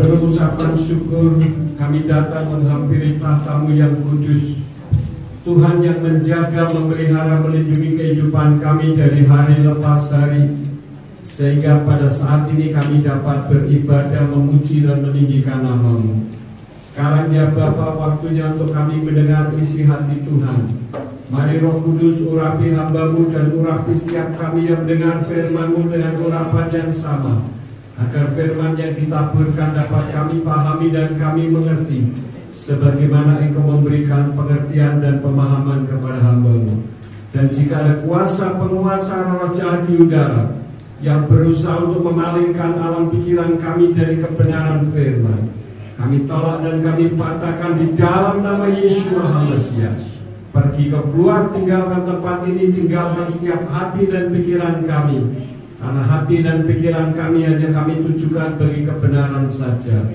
berucapan syukur kami datang menghampiri tahta-Mu yang kudus. Tuhan yang menjaga, memelihara, melindungi kehidupan kami dari hari lepas hari, sehingga pada saat ini kami dapat beribadah, memuji dan meninggikan nama-Mu. Sekarang ya Bapa, waktunya untuk kami mendengar isi hati Tuhan. Mari Roh Kudus urapi hamba-Mu dan urapi setiap kami yang mendengar firman-Mu dengan urapan yang sama, agar firman yang ditaburkan dapat kami pahami dan kami mengerti, sebagaimana Engkau memberikan pengertian dan pemahaman kepada hamba-Mu. Dan jika ada kuasa penguasa roh jahat di udara yang berusaha untuk memalingkan alam pikiran kami dari kebenaran firman, kami tolak dan kami patahkan di dalam nama Yeshua HaMasiah. Pergi ke keluar, tinggalkan tempat ini, tinggalkan setiap hati dan pikiran kami, karena hati dan pikiran kami hanya kami tujukan bagi kebenaran saja.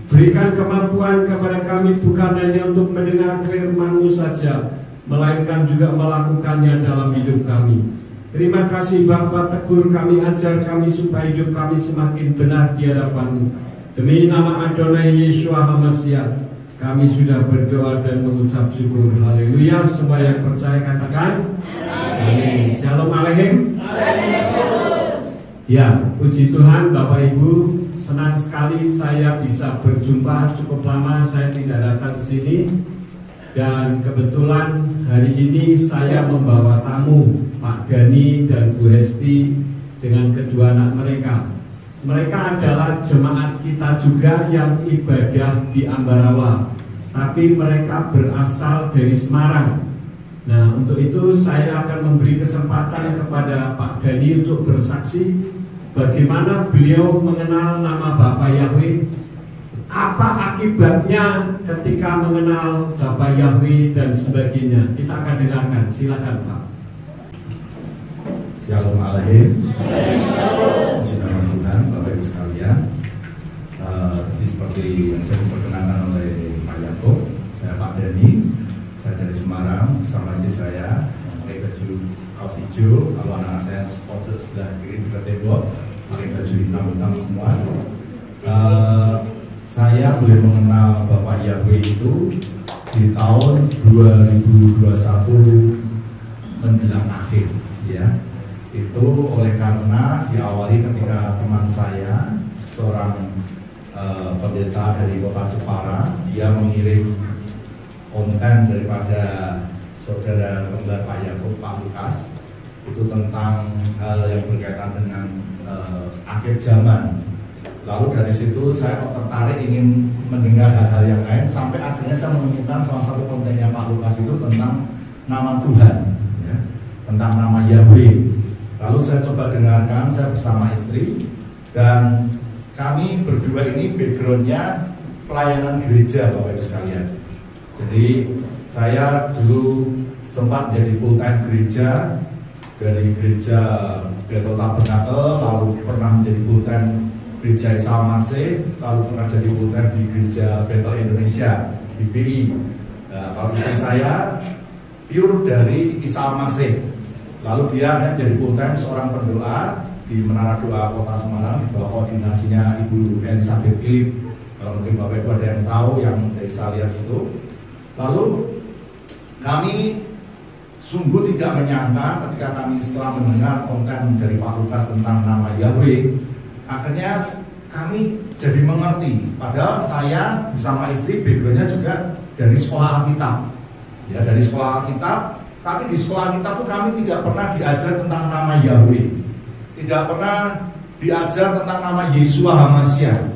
Berikan kemampuan kepada kami bukan hanya untuk mendengar firman-Mu saja, melainkan juga melakukannya dalam hidup kami. Terima kasih Bapa, tegur kami, ajar kami supaya hidup kami semakin benar di hadapan-Mu. Demi nama Adonai Yeshua HaMasiah kami sudah berdoa dan mengucap syukur. Haleluya. Semua yang percaya katakan amin. Shalom aleichem. Ya, puji Tuhan Bapak Ibu, senang sekali saya bisa berjumpa. Cukup lama saya tidak datang ke sini, dan kebetulan hari ini saya membawa tamu, Pak Dani dan Bu Hesti dengan kedua anak mereka. Mereka adalah jemaat kita juga yang ibadah di Ambarawa, tapi mereka berasal dari Semarang. Nah, untuk itu saya akan memberi kesempatan kepada Pak Dani untuk bersaksi bagaimana beliau mengenal nama Bapak Yahweh, apa akibatnya ketika mengenal Bapak Yahweh dan sebagainya. Kita akan dengarkan, silakan Pak. Shalom aleichem. Shalom Tuhan, Bapak Ibu sekalian. Tadi seperti yang saya diperkenalkan oleh Pak Yakob, saya Pak Dani, saya dari Semarang bersama istri saya, pakai baju kaos hijau. Kalau anak saya pojok sebelah kiri juga tembok, pakai baju hitam-hitam semua. Saya boleh mengenal Bapak Yahweh itu di tahun 2021 menjelang akhir, ya. Itu oleh karena diawali ketika teman saya, seorang pendeta dari kota Jepara, dia mengirim konten daripada saudara kembar Pak Yakob, Pak Lukas, itu tentang hal yang berkaitan dengan akhir zaman. Lalu dari situ saya tertarik ingin mendengar hal-hal yang lain, sampai akhirnya saya menemukan salah satu kontennya Pak Lukas itu tentang nama Tuhan, ya, tentang nama Yahweh. Lalu saya coba dengarkan, saya bersama istri, dan kami berdua ini backgroundnya pelayanan gereja, Bapak Ibu sekalian. Jadi saya dulu sempat jadi full time gereja, dari gereja Bethel Tabernacle, lalu pernah menjadi full time gereja Isa Masih, lalu pernah jadi full time di gereja Bethel Indonesia, BPI. Nah, kalau istri saya pure dari Isa Masih. Lalu dia menjadi full time seorang pendoa di Menara Doa Kota Semarang di bawah koordinasinya Ibu Elizabeth Philip. Kalau mungkin Bapak Ibu ada yang tahu, yang dari saya lihat itu. Lalu kami sungguh tidak menyangka ketika kami setelah mendengar konten dari Pak Lukas tentang nama Yahweh, akhirnya kami jadi mengerti. Padahal saya bersama istri backgroundnya juga dari sekolah Alkitab, ya, dari sekolah Alkitab. Tapi di sekolah kita tuh kami tidak pernah diajar tentang nama Yahweh, tidak pernah diajar tentang nama Yeshua HaMasiah,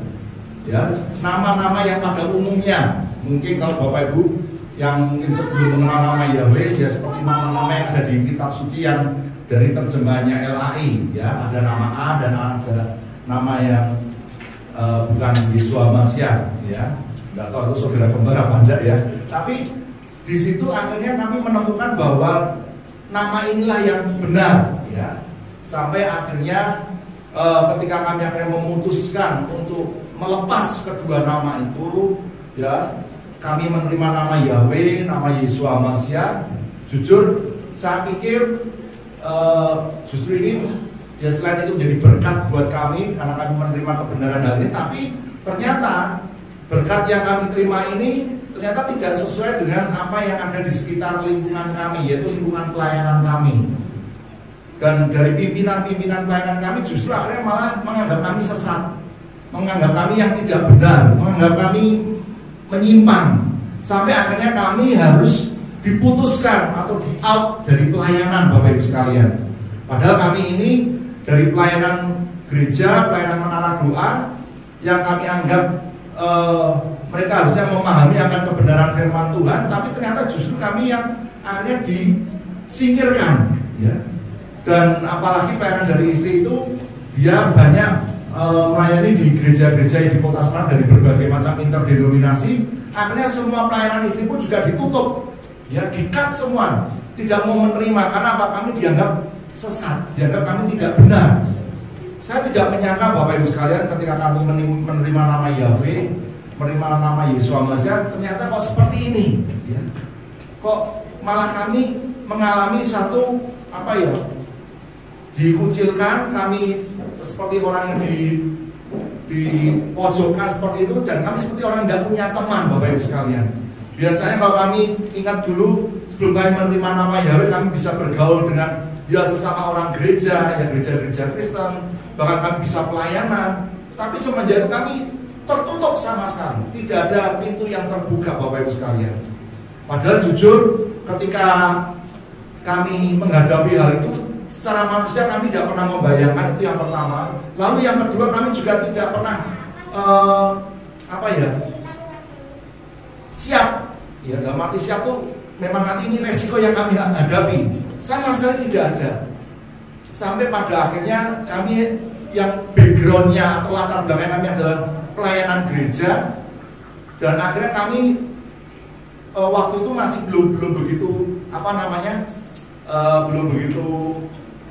ya, nama-nama yang pada umumnya. Mungkin kalau Bapak Ibu yang mungkin sebelum mengenal nama Yahweh, ya seperti nama-nama yang ada di kitab suci yang dari terjemahannya LAI, ya, ada nama A dan ada nama yang bukan Yeshua HaMasiah, ya. Nggak tahu itu saudara kembar apa enggak, ya. Tapi di situ akhirnya kami menemukan bahwa nama inilah yang benar, ya. Sampai akhirnya ketika kami akhirnya memutuskan untuk melepas kedua nama itu, ya, kami menerima nama Yahweh, nama Yeshua HaMasiah. Jujur saya pikir justru ini, ya, selain itu menjadi berkat buat kami karena kami menerima kebenaran hal ini, tapi ternyata berkat yang kami terima ini ternyata tidak sesuai dengan apa yang ada di sekitar lingkungan kami, yaitu lingkungan pelayanan kami. Dan dari pimpinan-pimpinan pelayanan kami justru akhirnya malah menganggap kami sesat, menganggap kami yang tidak benar, menganggap kami menyimpang, sampai akhirnya kami harus diputuskan atau di-out dari pelayanan, Bapak Ibu sekalian. Padahal kami ini dari pelayanan gereja, pelayanan menara doa, yang kami anggap mereka harusnya memahami akan kebenaran firman Tuhan, tapi ternyata justru kami yang akhirnya disingkirkan, ya. Dan apalagi pelayanan dari istri itu dia banyak melayani di gereja-gereja di Kota Semarang dari berbagai macam interdenominasi. Akhirnya semua pelayanan istri pun juga ditutup, ya, di-cut semua, tidak mau menerima. Karena apa? Kami dianggap sesat, dianggap kami tidak benar. Saya tidak menyangka Bapak Ibu sekalian ketika kami menerima nama Yahweh, menerima nama Yeshua Mashiach, ternyata kok seperti ini, ya. Kok malah kami mengalami satu apa ya, dikucilkan, kami seperti orang yang di pojokkan seperti itu, dan kami seperti orang yang tidak punya teman, Bapak Ibu sekalian. Biasanya kalau kami ingat dulu sebelum kami menerima nama Yahweh, kami bisa bergaul dengan ya sesama orang gereja, ya gereja-gereja Kristen, bahkan kami bisa pelayanan. Tapi semenjak itu kami tertutup sama sekali, tidak ada pintu yang terbuka, Bapak Ibu sekalian. Padahal jujur ketika kami menghadapi hal itu, secara manusia kami tidak pernah membayangkan, itu yang pertama. Lalu yang kedua, kami juga tidak pernah siap. Ya, dalam arti siap tuh memang nanti ini resiko yang kami hadapi. Sama sekali tidak ada. Sampai pada akhirnya kami yang backgroundnya atau latar belakang kami adalah pelayanan gereja, dan akhirnya kami waktu itu masih belum begitu belum begitu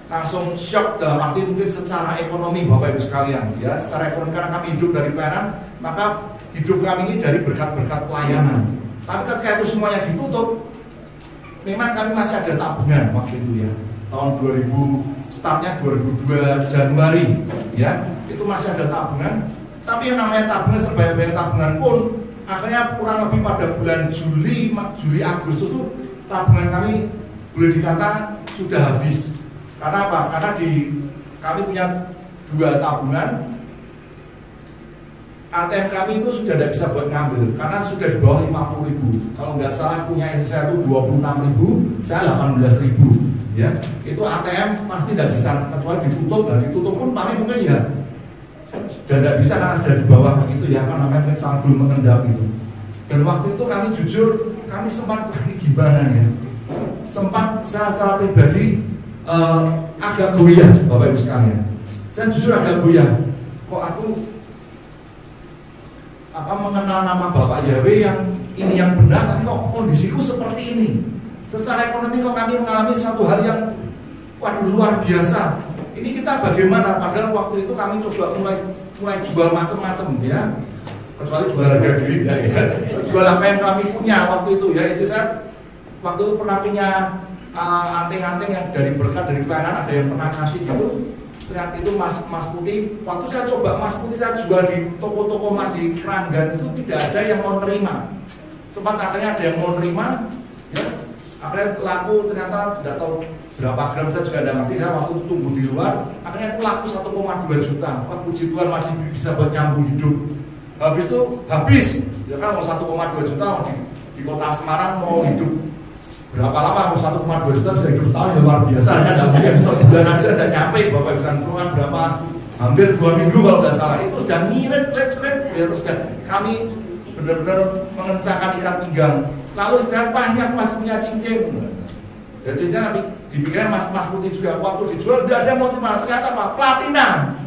langsung shock, dalam arti mungkin secara ekonomi, Bapak Ibu sekalian, ya, secara ekonomi karena kami hidup dari pelayanan, maka hidup kami ini dari berkat-berkat pelayanan. Tapi ketika itu semuanya ditutup, memang kami masih ada tabungan waktu itu, ya, tahun 2000, startnya 2002 Januari, ya, itu masih ada tabungan. Tapi yang namanya tabungan, sebanyak-banyak tabungan pun akhirnya kurang lebih pada bulan Juli Agustus itu tabungan kami boleh dikata sudah habis. Karena apa? Karena kami punya 2 tabungan, ATM kami itu sudah tidak bisa buat ngambil karena sudah di bawah 50.000. Kalau nggak salah punya istri saya itu 26.000, saya 18.000. Ya, itu ATM pasti tidak bisa, kecuali ditutup. Nah, ditutup pun paling mungkin ya sudah tidak bisa karena sudah di bawah itu, ya, apa namanya, saldo mengendap itu. Dan waktu itu kami jujur, kami sempat ini gimana ya? Sempat saya secara pribadi agak goyah, Bapak Ibu sekalian. Saya jujur agak goyah. Kok aku mengenal nama Bapak Yahweh yang ini yang benar, tapi kok kondisiku seperti ini. Secara ekonomi kok kami mengalami satu hal yang waduh luar biasa. Ini kita bagaimana? Padahal waktu itu kami coba mulai jual macam-macam, ya. Kecuali jual harga diri, ya. Jual apa yang kami punya waktu itu, ya. Istri saya waktu itu pernah punya anting-anting yang dari berkat dari pelayanan, ada yang pernah kasih gitu. Ternyata itu emas putih. Waktu saya coba emas putih saya jual di toko-toko emas di Keranggan, itu tidak ada yang mau terima. Sempat akhirnya ada yang mau terima, ya. Akhirnya laku, ternyata tidak tahu berapa gram, saya juga tidak ngerti. Saya waktu itu tunggu di luar, akhirnya itu laku 1,2 juta. Wah, puji Tuhan masih bisa buat nyambung hidup. Habis itu habis, ya kan, mau 1,2 juta di Kota Semarang mau hidup berapa lama? Mau 1,2 juta bisa hidup setahun, ya luar biasa. Ya, tidak mungkin bisa bulan aja tidak nyampe, Bapak Ibu kan berapa? Hampir 2 minggu kalau tidak salah. Itu sudah ngirit, ya, terus kami benar-benar mengencangkan ikat pinggang. Lalu sekarang banyak masih punya cincin. Ya, cincin tapi dipikirnya emas putih juga. Waktu dijual tidak ada yang mau terima. Ternyata apa? Platina,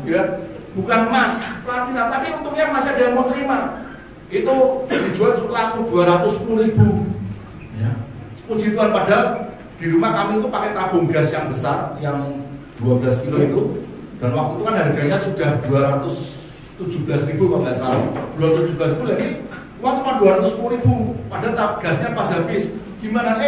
ya, bukan emas, platina. Tapi untungnya masih ada yang mau terima. Itu dijual laku 210.000. Ya, puji Tuhan. Padahal di rumah kami itu pakai tabung gas yang besar, yang 12 kilo itu. Dan waktu itu kan harganya sudah 217.000 kalau nggak salah. 217.000 jadi uang cuma 210.000. Padahal gasnya pas habis. Gimana?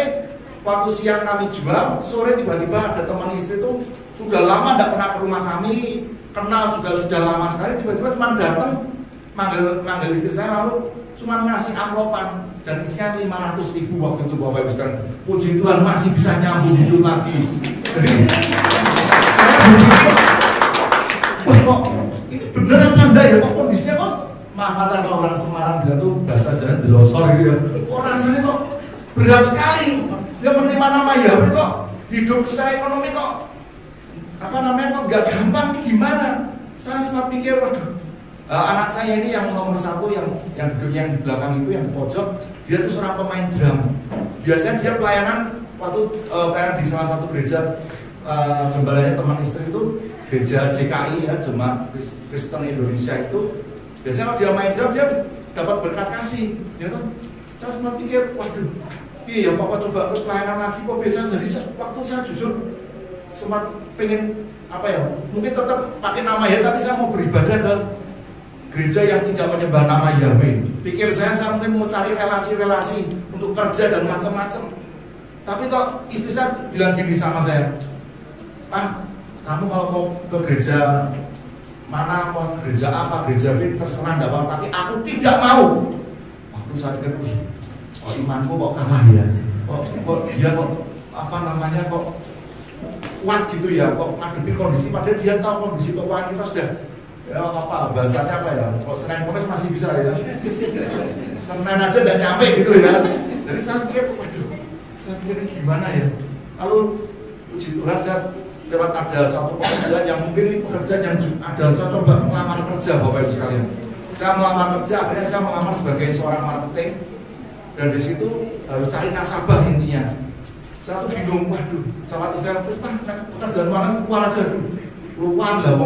Waktu siang kami jual, sore tiba-tiba ada teman istri itu sudah lama tidak pernah ke rumah kami, kenal sudah lama sekali, tiba-tiba cuma datang manggil istri saya, lalu cuma ngasih amplopan dan isinya 500.000 waktu itu Bapak Ibu sekalian. Puji Tuhan masih bisa nyambung hidup lagi. Jadi saya berpikir, wah kok ini bener apa enggak ya, kok kondisinya kok kata orang Semarang bilang tuh bahasa Jawa delosor gitu ya. Kok rasanya kok berat sekali. Dia menerima nama Yahweh kok hidup secara ekonomi kok kok nggak gampang, gimana? Saya sempat pikir, waduh, anak saya ini yang nomor 1 yang duduknya yang di belakang itu, yang di pojok, dia tuh seorang pemain drum. Biasanya dia pelayanan waktu pelayanan di salah satu gereja, gembalanya teman istri itu gereja JKI ya, Jemaat Kristen Indonesia itu. Biasanya kalau dia main drum dia dapat berkat kasih, ya kan? Saya sempat pikir, waduh, iya Papa coba pelayanan lagi kok biasa. Jadi waktu saya jujur sempat pengen mungkin tetap pakai nama ya, tapi saya mau beribadah ke gereja yang tidak menyembah nama Yahweh. Pikir saya mungkin mau cari relasi-relasi untuk kerja dan macam-macam. Tapi kok istri saya bilang gini sama saya, kamu kalau mau ke gereja mana, gereja apa, gereja B, terserah enggak apa, tapi aku tidak mau. Waktu saya pikir, imanku kok kalah ya, kok dia kok kok kuat gitu ya, kok ngadepi kondisi, padahal dia tahu kondisi keuangan kita sudah bahasanya kalau Senin Kamis masih bisa ya, Senin aja udah capek gitu ya. Jadi saya pikir, gimana ya. Lalu puji Tuhan saya lewat ada satu pekerjaan yang mungkin ini pekerjaan yang ada, saya coba melamar kerja Bapak Ibu sekalian. Saya melamar kerja, akhirnya saya melamar sebagai seorang marketing, dan di situ harus cari nasabah intinya. Saya tuh bingung, waduh, sahabat saya, pekerjaan mana keluar aja, keluar lah,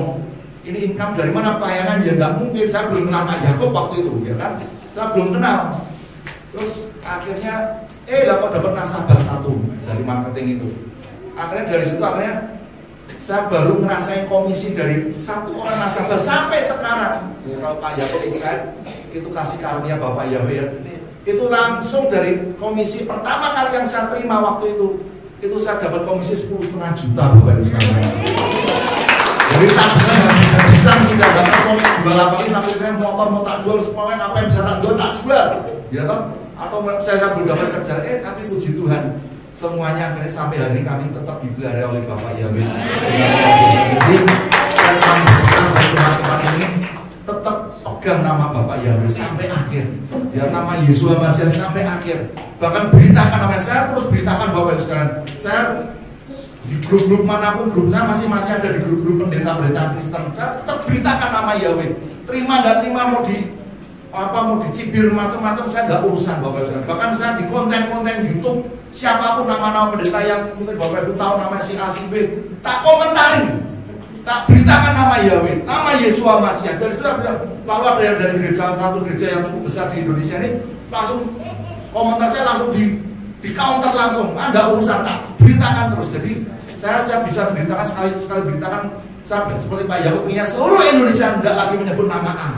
ini income dari mana, pelayanan ya nggak mungkin. Saya belum kenal Pak Yakob waktu itu, ya kan? Saya belum kenal. Terus akhirnya, kok dapat nasabah 1 dari marketing itu. Akhirnya dari situ saya baru ngerasain komisi dari 1 orang nasabah sampai sekarang. Ya, kalau Pak Yakob Israel itu kasih karunia Bapak Yahweh ya. Itu langsung dari komisi pertama kali yang saya terima waktu itu saya dapat komisi 10,5 juta Bapak Ibu sekalian. Jadi tabungan yang bisa sudah dapat mau jual apa ini, tapi saya motor mau tak jual, semuanya apa yang bisa tak jual, ya toh? Atau saya belum dapat kerja, tapi puji Tuhan semuanya akhirnya sampai hari ini kami tetap dipelihara oleh Bapak Yahweh. Jadi saya teman-teman ini tetap pegang nama Bapak Yahweh sampai akhir, ya, nama Yesus Masias sampai akhir. Bahkan beritakan namanya, saya terus beritakan Bapak Ibu sekalian. Saya di grup-grup manapun, grup saya masih ada di grup-grup pendeta-pendeta Kristen, saya tetap beritakan nama Yahweh. Terima dan terima, mau dicibir macam-macam, saya nggak urusan Bapak Ibu sekalian. Bahkan saya di konten-konten YouTube, siapapun nama-nama pendeta yang mungkin Bapak Ibu tahu nama si A, si B, tak komentarin, tak beritakan nama Yahweh, nama Yesus Masias. Jadi sudah lalu ada yang dari satu gereja yang cukup besar di Indonesia ini, langsung komentar saya langsung di counter langsung, ada urusan, tak beritakan terus. Jadi saya bisa beritakan sekali beritakan, sampai seperti Pak Yakob punya seluruh Indonesia tidak lagi menyebut nama A.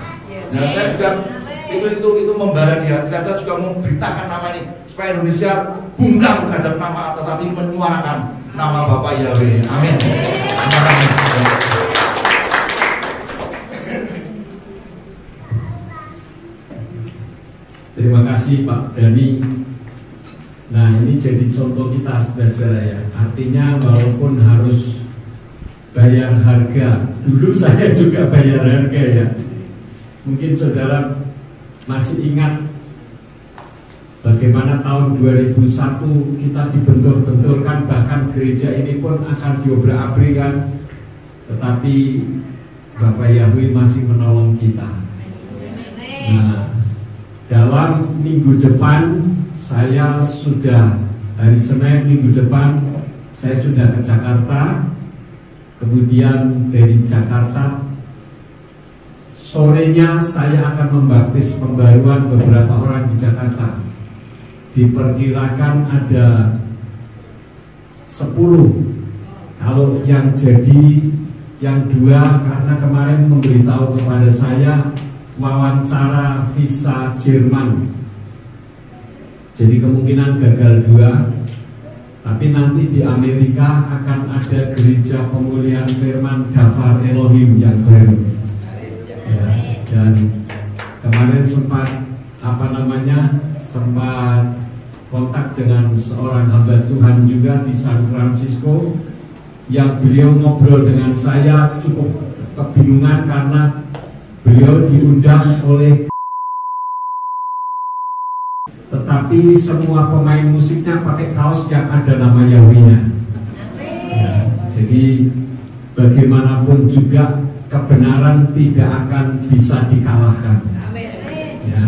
Nah saya juga itu membara di hati saya juga mau beritakan nama ini supaya Indonesia bungkam terhadap nama A, tetapi menyuarakan nama Bapak Yahweh. Amin. Terima kasih. Terima kasih Pak Dani. Nah ini jadi contoh kita saudara-saudara ya. Artinya walaupun harus bayar harga, dulu saya juga bayar harga ya. Mungkin saudara masih ingat bagaimana tahun 2001 kita dibentur-benturkan, bahkan gereja ini pun akan diobrak-abrik kan. Tetapi Bapak Yahweh masih menolong kita. Nah, dalam minggu depan saya sudah, hari Senin minggu depan saya sudah ke Jakarta. Kemudian dari Jakarta sorenya saya akan membaptis pembaruan beberapa orang di Jakarta. Diperkirakan ada 10. Kalau yang jadi yang 2 karena kemarin memberitahu kepada saya wawancara visa Jerman. Jadi kemungkinan gagal 2. Tapi nanti di Amerika akan ada gereja pemulihan firman Dafar Elohim yang baru. Ya, dan Kemarin sempat kontak dengan seorang hamba Tuhan juga di San Francisco, yang beliau ngobrol dengan saya cukup kebingungan karena beliau diundang oleh, tetapi semua pemain musiknya pakai kaos yang ada nama Yahweh-nya. Ya, jadi bagaimanapun juga kebenaran tidak akan bisa dikalahkan. Ya,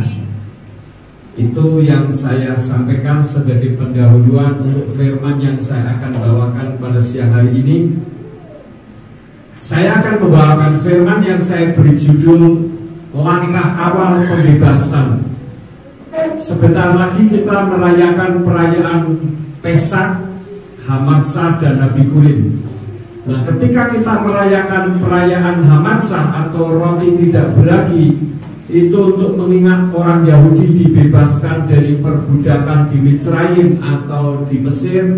itu yang saya sampaikan sebagai pendahuluan untuk firman yang saya akan bawakan pada siang hari ini. Saya akan membawakan firman yang saya beri judul Langkah Awal Pembebasan. Sebentar lagi kita merayakan perayaan Pesak, Hamatsah, dan Nabi Kurim. Nah, ketika kita merayakan perayaan Hamatsah atau roti tidak beragi, itu untuk mengingat orang Yahudi dibebaskan dari perbudakan di Mitsraim atau di Mesir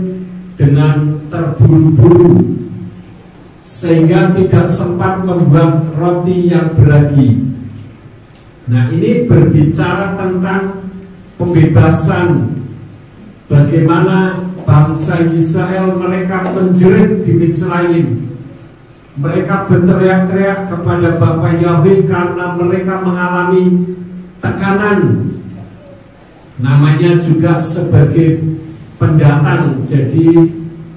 dengan terburu-buru, sehingga tidak sempat membuat roti yang beragi. Nah, ini berbicara tentang pembebasan, bagaimana bangsa Israel mereka menjerit di Mitsraim. Mereka berteriak-teriak kepada Bapa Yahweh karena mereka mengalami tekanan. Namanya juga sebagai pendatang, jadi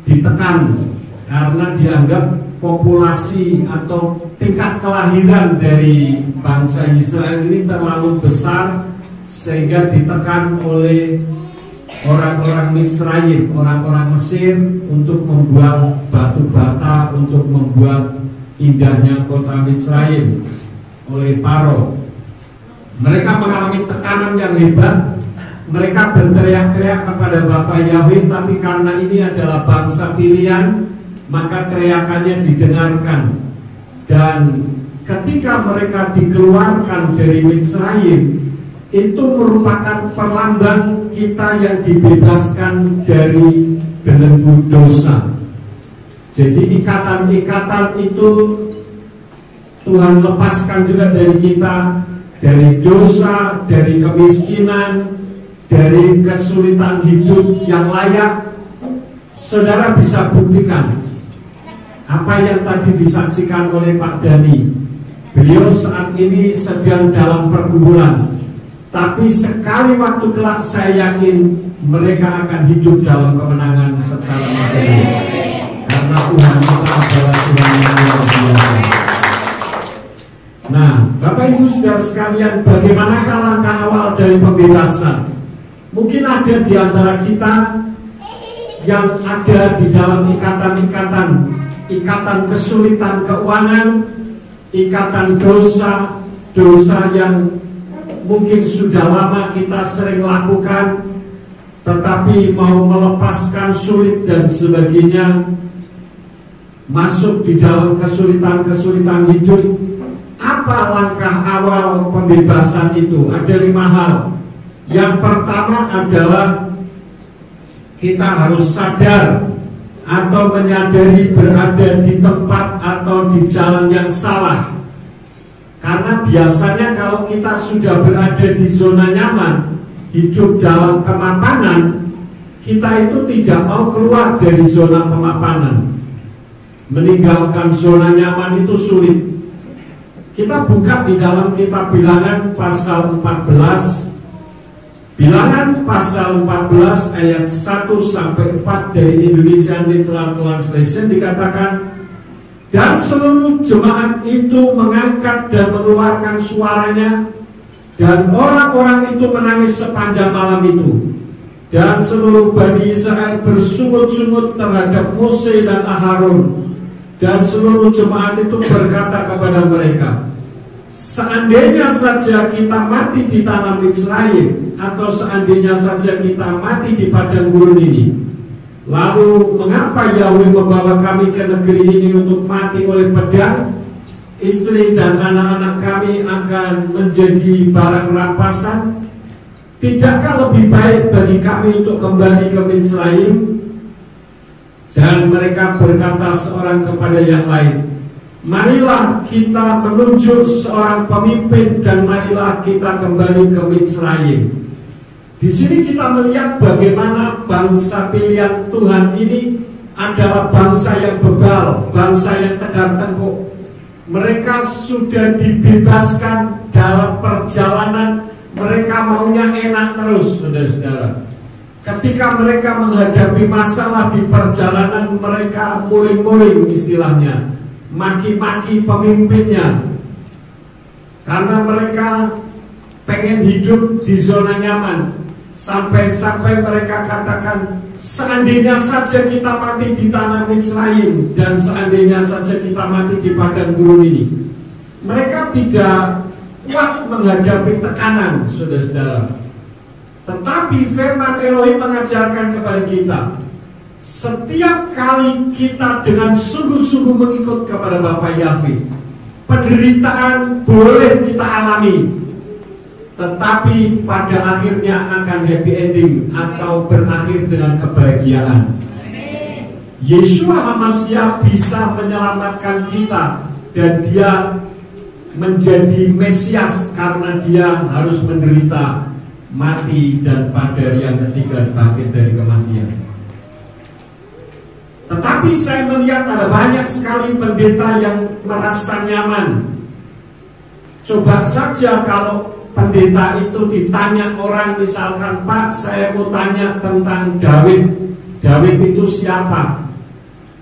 ditekan karena dianggap populasi atau tingkat kelahiran dari bangsa Israel ini terlalu besar, sehingga ditekan oleh orang-orang Mitsraim, orang-orang Mesir, untuk membuang batu bata, untuk membuat indahnya kota Mitsraim oleh Paro. Mereka mengalami tekanan yang hebat. Mereka berteriak-teriak kepada Bapa Yahweh, tapi karena ini adalah bangsa pilihan, maka teriakannya didengarkan. Dan ketika mereka dikeluarkan dari Mitsraim, itu merupakan perlambang kita yang dibebaskan dari belenggu dosa. Jadi ikatan-ikatan itu Tuhan lepaskan juga dari kita, dari dosa, dari kemiskinan, dari kesulitan hidup yang layak. Saudara bisa buktikan apa yang tadi disaksikan oleh Pak Dani. Beliau saat ini sedang dalam pergumulan, tapi sekali waktu kelak saya yakin mereka akan hidup dalam kemenangan secara materi, karena Tuhan kita adalah Tuhan yang luar biasa. Nah, Bapak Ibu Saudara sekalian, bagaimanakah langkah awal dari pembebasan? Mungkin ada di antara kita yang ada di dalam ikatan kesulitan keuangan, ikatan dosa yang mungkin sudah lama kita sering lakukan, tetapi mau melepaskan sulit dan sebagainya, masuk di dalam kesulitan hidup. Apa langkah awal pembebasan itu? Ada 5 hal. Yang pertama adalah kita harus sadar atau menyadari berada di tempat atau di jalan yang salah. Karena biasanya kalau kita sudah berada di zona nyaman, hidup dalam kemapanan, kita itu tidak mau keluar dari zona kemapanan. Meninggalkan zona nyaman itu sulit. Kita buka di dalam kitab Bilangan pasal 14. Bilangan pasal 14 ayat 1-4 dari Indonesian Literal Translation dikatakan, dan seluruh jemaat itu mengangkat dan mengeluarkan suaranya, dan orang-orang itu menangis sepanjang malam itu. Dan seluruh Bani Israel bersungut-sungut terhadap Mose dan Aharon. Dan seluruh jemaat itu berkata kepada mereka, seandainya saja kita mati di tanah Mitsraim, atau seandainya saja kita mati di padang gurun ini, lalu mengapa Yahweh membawa kami ke negeri ini untuk mati oleh pedang? Istri dan anak-anak kami akan menjadi barang rampasan. Tidakkah lebih baik bagi kami untuk kembali ke Mitsraim? Dan mereka berkata seorang kepada yang lain, marilah kita menunjuk seorang pemimpin dan marilah kita kembali ke Mitsraim. Di sini kita melihat bagaimana bangsa pilihan Tuhan ini adalah bangsa yang bebal, bangsa yang tegar tengkuk. Mereka sudah dibebaskan dalam perjalanan, mereka maunya enak terus, saudara-saudara. Ketika mereka menghadapi masalah di perjalanan, mereka muring-muring istilahnya, maki-maki pemimpinnya, karena mereka pengen hidup di zona nyaman. Sampai-sampai mereka katakan, seandainya saja kita mati di tanah Mitsraim dan seandainya saja kita mati di padang gurun ini. Mereka tidak kuat menghadapi tekanan, saudara-saudara. Tetapi firman Elohim mengajarkan kepada kita, setiap kali kita dengan sungguh-sungguh mengikut kepada Bapa Yahweh, penderitaan boleh kita alami, tetapi pada akhirnya akan happy ending atau berakhir dengan kebahagiaan. Yeshua HaMashiach bisa menyelamatkan kita dan dia menjadi Mesias karena dia harus menderita, mati, dan pada hari yang ketiga bangkit dari kematian. Tetapi saya melihat ada banyak sekali pendeta yang merasa nyaman. Coba saja kalau pendeta itu ditanya orang, misalkan, Pak, saya mau tanya tentang Daud. Daud itu siapa?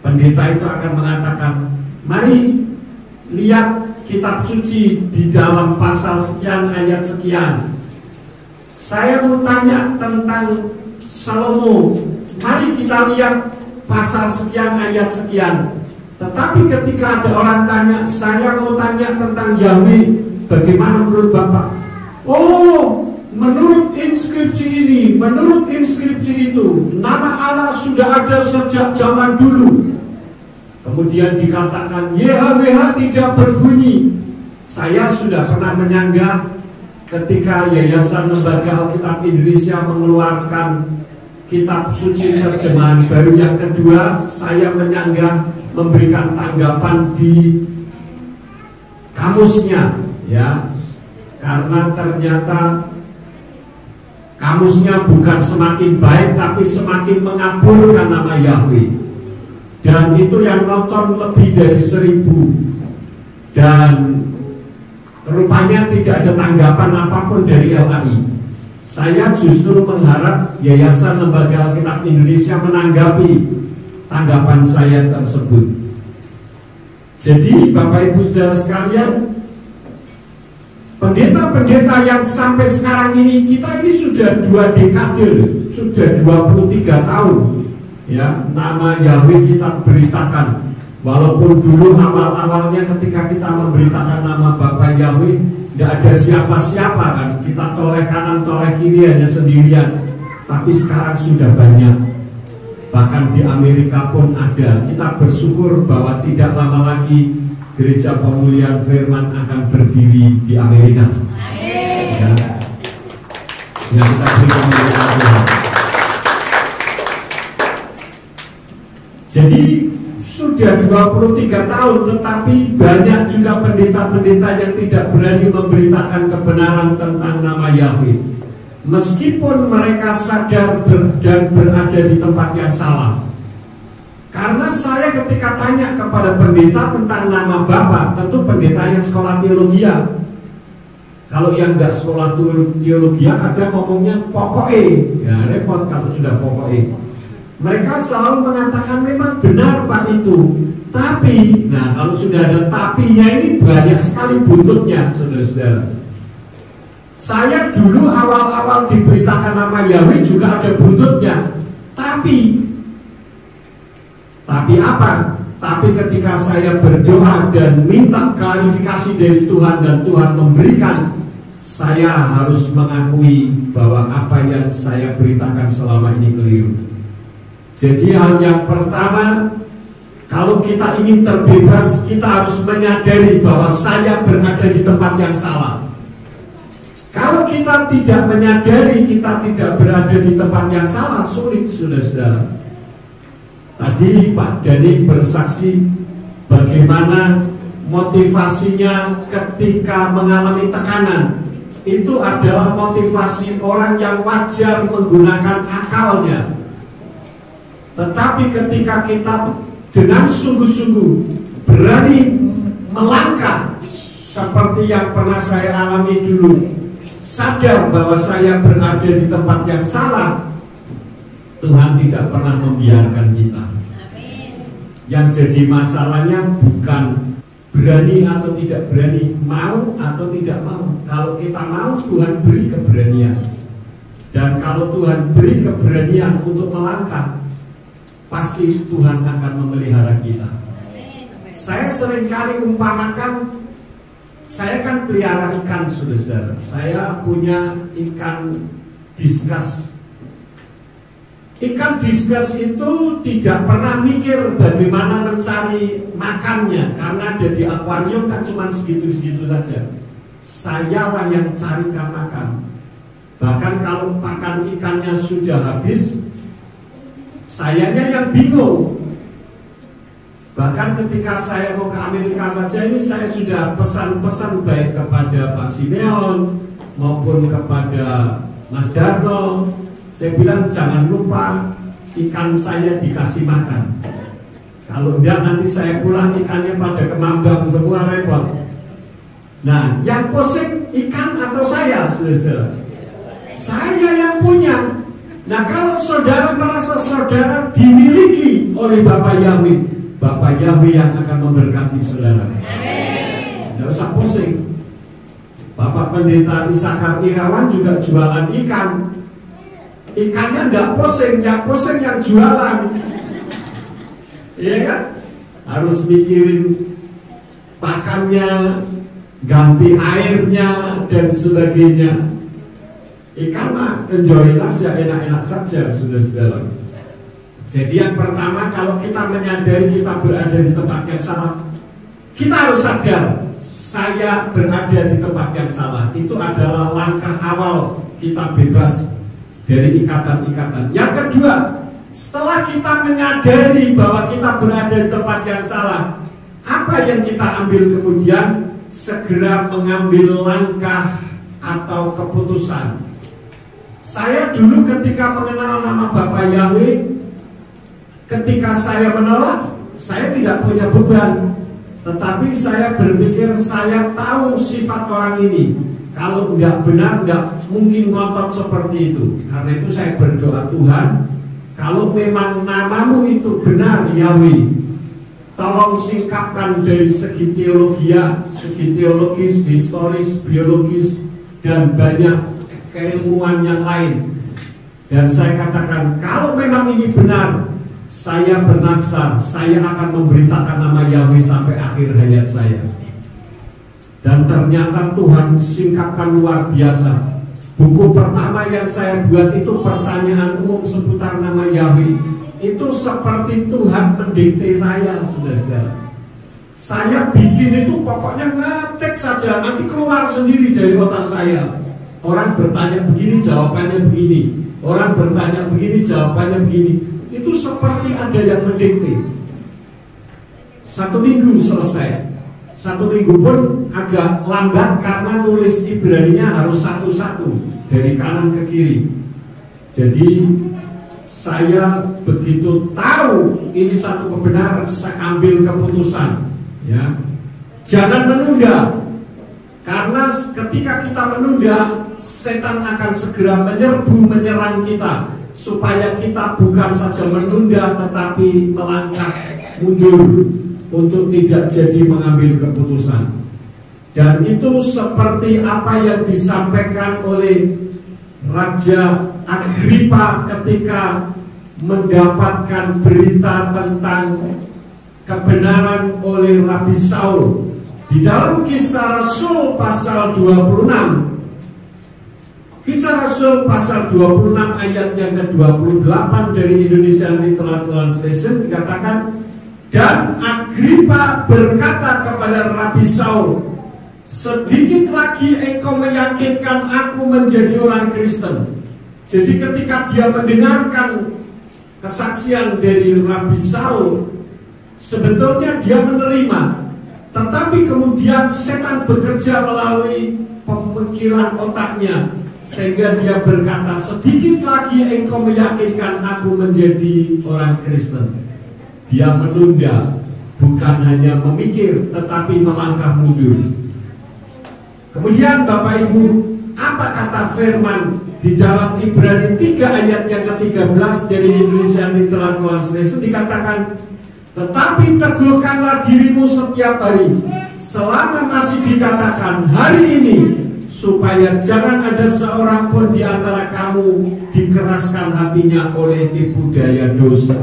Pendeta itu akan mengatakan, mari lihat kitab suci di dalam pasal sekian, ayat sekian. Saya mau tanya tentang Salomo, mari kita lihat pasal sekian, ayat sekian. Tetapi ketika ada orang tanya, saya mau tanya tentang Yahweh, bagaimana menurut Bapak? Oh, menurut inskripsi ini, menurut inskripsi itu, nama Allah sudah ada sejak zaman dulu. Kemudian dikatakan YHWH tidak berbunyi. Saya sudah pernah menyanggah ketika Yayasan Lembaga Alkitab Indonesia mengeluarkan kitab suci terjemahan baru yang kedua, saya menyanggah memberikan tanggapan di kamusnya, ya. Karena ternyata kamusnya bukan semakin baik, tapi semakin mengaburkan nama Yahweh. Dan itu yang nonton lebih dari 1000. Dan rupanya tidak ada tanggapan apapun dari LAI. Saya justru mengharap Yayasan Lembaga Alkitab Indonesia menanggapi tanggapan saya tersebut. Jadi Bapak Ibu Saudara sekalian, pendeta-pendeta yang sampai sekarang ini, kita ini sudah 2 dekade, sudah 23 tahun, ya, nama Yahweh kita beritakan. Walaupun dulu awal-awalnya ketika kita memberitakan nama Bapak Yahweh, tidak ada siapa-siapa kan, kita toleh kanan toleh kiri hanya sendirian. Tapi sekarang sudah banyak, bahkan di Amerika pun ada. Kita bersyukur bahwa tidak lama lagi Gereja Pemulihan Firman akan berdiri di Amerika. Ya, ya, kita beri kemuliaan Tuhan. Jadi sudah 23 tahun, tetapi banyak juga pendeta-pendeta yang tidak berani memberitakan kebenaran tentang nama Yahweh, meskipun mereka sadar dan berada di tempat yang salah. Karena saya ketika tanya kepada pendeta tentang nama Bapa, tentu pendeta yang sekolah teologi. Kalau yang nggak sekolah teologi kadang ngomongnya pokoknya, ya repot kalau sudah pokoknya. Mereka selalu mengatakan memang benar Pak itu, tapi, nah kalau sudah ada tapinya ini banyak sekali buntutnya, saudara-saudara. Saya dulu awal-awal diberitakan nama Yahweh juga ada buntutnya, tapi apa? Tapi ketika saya berdoa dan minta klarifikasi dari Tuhan dan Tuhan memberikan, saya harus mengakui bahwa apa yang saya beritakan selama ini keliru. Jadi hal yang pertama, kalau kita ingin terbebas, kita harus menyadari bahwa saya berada di tempat yang salah. Kalau kita tidak menyadari kita tidak berada di tempat yang salah, sulit, saudara-saudara. Tadi Pak Dhani bersaksi bagaimana motivasinya ketika mengalami tekanan itu adalah motivasi orang yang wajar menggunakan akalnya. Tetapi ketika kita dengan sungguh-sungguh berani melangkah seperti yang pernah saya alami dulu, sadar bahwa saya berada di tempat yang salah, Tuhan tidak pernah membiarkan kita. Yang jadi masalahnya bukan berani atau tidak berani, mau atau tidak mau. Kalau kita mau, Tuhan beri keberanian. Dan kalau Tuhan beri keberanian untuk melangkah, pasti Tuhan akan memelihara kita. Saya seringkali umpamakan, saya kan pelihara ikan, saudara. Saya punya ikan diskus. Ikan diskus itu tidak pernah mikir bagaimana mencari makannya, karena ada di akuarium kan cuma segitu-segitu saja. Sayalah yang carikan makan. Bahkan kalau pakan ikannya sudah habis, sayanya yang bingung. Bahkan ketika saya mau ke Amerika saja ini, saya sudah pesan-pesan baik kepada Pak Simeon maupun kepada Mas Darno. Saya bilang jangan lupa ikan saya dikasih makan. Kalau enggak nanti saya pulang ikannya pada kemambang semua, repot. Nah, yang pusing ikan atau saya, saudara? Saya yang punya. Nah, kalau saudara merasa saudara dimiliki oleh Bapak Yahweh, Bapak Yahweh yang akan memberkati saudara. Tidak usah pusing. Bapak Pendeta Isakar Irawan juga jualan ikan. Ikannya tidak pusing, yang pusing yang jualan. Iya kan? Harus mikirin pakannya, ganti airnya dan sebagainya. Ikan mah enjoy saja, enak-enak saja, saudara-saudara. Jadi yang pertama, kalau kita menyadari kita berada di tempat yang salah, kita harus sadar saya berada di tempat yang salah. Itu adalah langkah awal kita bebas dari ikatan-ikatan. Yang kedua, setelah kita menyadari bahwa kita berada di tempat yang salah, apa yang kita ambil kemudian? Segera mengambil langkah atau keputusan. Saya dulu ketika mengenal nama Bapak Yahweh, ketika saya menolak, saya tidak punya beban. Tetapi saya berpikir, saya tahu sifat orang ini. Kalau tidak benar, tidak mungkin ngotot seperti itu. Karena itu saya berdoa, Tuhan, kalau memang namamu itu benar Yahweh, tolong singkapkan dari segi teologis, historis, biologis, dan banyak keilmuan yang lain. Dan saya katakan, kalau memang ini benar, saya bernazar, saya akan memberitakan nama Yahweh sampai akhir hayat saya. Dan ternyata Tuhan singkapkan luar biasa. Buku pertama yang saya buat itu pertanyaan umum seputar nama Yahweh. Itu seperti Tuhan mendikte saya, saudara. Saya bikin itu pokoknya ngetik saja, nanti keluar sendiri dari otak saya. Orang bertanya begini, jawabannya begini. Orang bertanya begini, jawabannya begini. Itu seperti ada yang mendikte. 1 minggu selesai. 1 minggu pun agak lambat karena nulis Ibraninya harus satu-satu dari kanan ke kiri. Jadi saya begitu tahu ini satu kebenaran, saya ambil keputusan. Ya, jangan menunda, karena ketika kita menunda, setan akan segera menyerang kita, supaya kita bukan saja menunda tetapi melangkah mundur untuk tidak jadi mengambil keputusan. Dan itu seperti apa yang disampaikan oleh Raja Agripa ketika mendapatkan berita tentang kebenaran oleh Rabi Saul. Di dalam Kisah Rasul pasal 26, Kisah Rasul pasal 26 ayat yang ke-28 dari Indonesia Literal Translation dikatakan, dan Agripa berkata kepada Rabi Saul, sedikit lagi engkau meyakinkan aku menjadi orang Kristen. Jadi ketika dia mendengarkan kesaksian dari Rabi Saul, sebetulnya dia menerima. Tetapi kemudian setan bekerja melalui pemikiran otaknya, sehingga dia berkata, sedikit lagi engkau meyakinkan aku menjadi orang Kristen. Dia menunda, bukan hanya memikir, tetapi melangkah mundur. Kemudian Bapak Ibu, apa kata firman di dalam Ibrani 3 ayat yang ke-13 dari Indonesia Literal Translation dikatakan, tetapi teguhkanlah dirimu setiap hari, selama masih dikatakan hari ini, supaya jangan ada seorang pun di antara kamu dikeraskan hatinya oleh tipu daya dosa.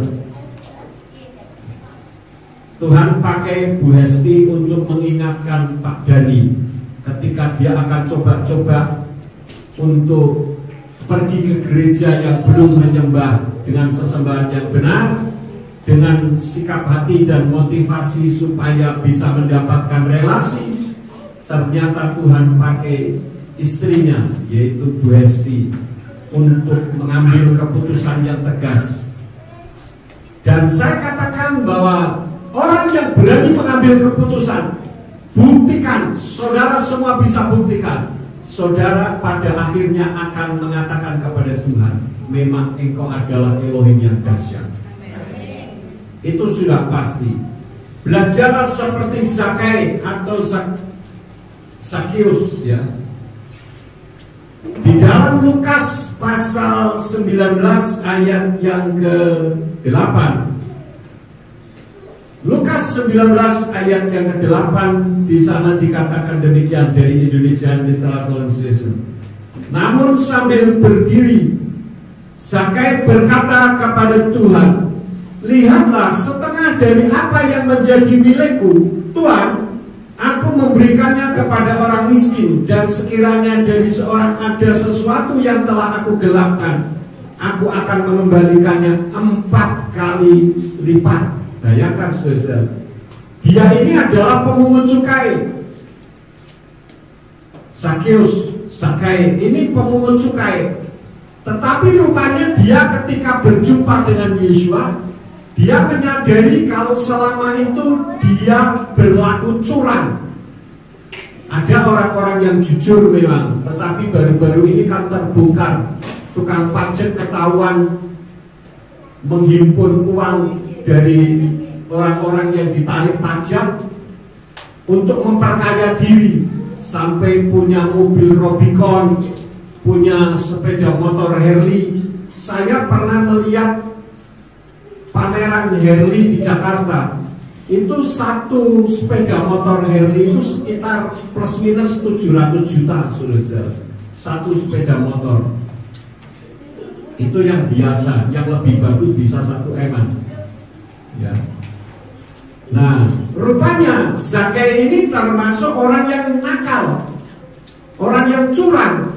Tuhan pakai Bu Hesti untuk mengingatkan Pak Dani ketika dia akan coba-coba untuk pergi ke gereja yang belum menyembah dengan sesembahan yang benar, dengan sikap hati dan motivasi supaya bisa mendapatkan relasi. Ternyata Tuhan pakai istrinya, yaitu Bu Hesti, untuk mengambil keputusan yang tegas. Dan saya katakan bahwa orang yang berani mengambil keputusan, buktikan, saudara semua bisa buktikan, saudara pada akhirnya akan mengatakan kepada Tuhan, memang engkau adalah Elohim yang dahsyat. Itu sudah pasti. Belajarlah seperti Zakai atau Sakius, ya. Di dalam Lukas pasal 19 ayat yang ke-8, Lukas 19 ayat yang ke-8, di sana dikatakan demikian dari Indonesia Literal Translation. Namun sambil berdiri, Zakai berkata kepada Tuhan, lihatlah, setengah dari apa yang menjadi milikku, Tuhan, aku memberikannya kepada orang miskin, dan sekiranya dari seorang ada sesuatu yang telah aku gelapkan, aku akan mengembalikannya 4 kali lipat. Bayangkan saudara, dia ini adalah pemungut cukai. Zakai ini pemungut cukai. Tetapi rupanya dia ketika berjumpa dengan Yeshua, dia menyadari kalau selama itu dia berlaku curang. Ada orang-orang yang jujur memang, tetapi baru-baru ini kan terbongkar, tukang pajak ketahuan menghimpun uang dari orang-orang yang ditarik pajak untuk memperkaya diri, sampai punya mobil Rubicon, punya sepeda motor Harley. Saya pernah melihat pameran Harley di Jakarta. Itu satu sepeda motor Harley itu sekitar plus minus 700 juta, saudara. Satu sepeda motor. Itu yang biasa, yang lebih bagus bisa 1 M-an. Ya. Nah, rupanya Zakai ini termasuk orang yang nakal, orang yang curang.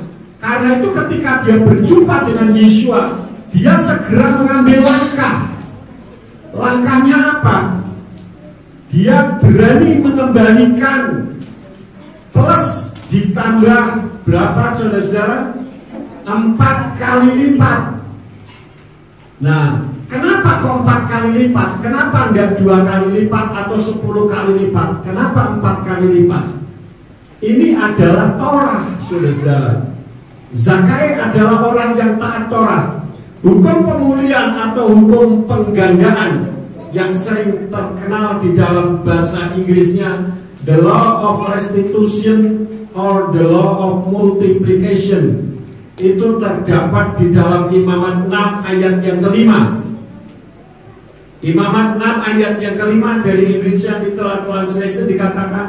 Karena itu ketika dia berjumpa dengan Yeshua, dia segera mengambil langkah. Langkahnya apa? Dia berani mengembalikan plus ditambah berapa, saudara-saudara? 4 kali lipat. Nah, kenapa kok 4 kali lipat? Kenapa enggak 2 kali lipat atau 10 kali lipat? Kenapa 4 kali lipat? Ini adalah Torah, saudara-saudara. Zakai adalah orang yang taat Torah. Hukum pemulihan atau hukum penggandaan yang sering terkenal di dalam bahasa Inggrisnya the law of restitution or the law of multiplication, itu terdapat di dalam Imamat 6 ayat yang kelima. Imamat 6 ayat yang kelima dari Indonesia Literal Translation dikatakan,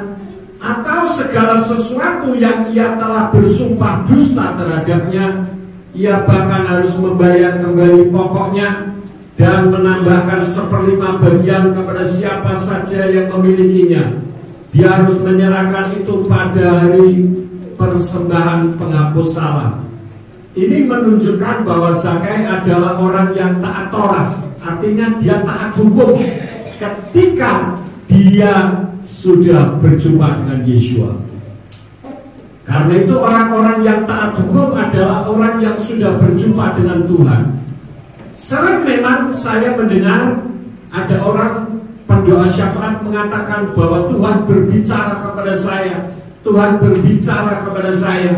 atau segala sesuatu yang ia telah bersumpah dusta terhadapnya, ia bahkan harus membayar kembali pokoknya dan menambahkan 1/5 bagian kepada siapa saja yang memilikinya. Dia harus menyerahkan itu pada hari persembahan penghapus salah. Ini menunjukkan bahwa Zakai adalah orang yang taat Torah, artinya dia taat hukum ketika dia sudah berjumpa dengan Yeshua. Karena itu orang-orang yang taat hukum adalah orang yang sudah berjumpa dengan Tuhan. Sering memang saya mendengar ada orang pendoa syafaat mengatakan bahwa Tuhan berbicara kepada saya, Tuhan berbicara kepada saya.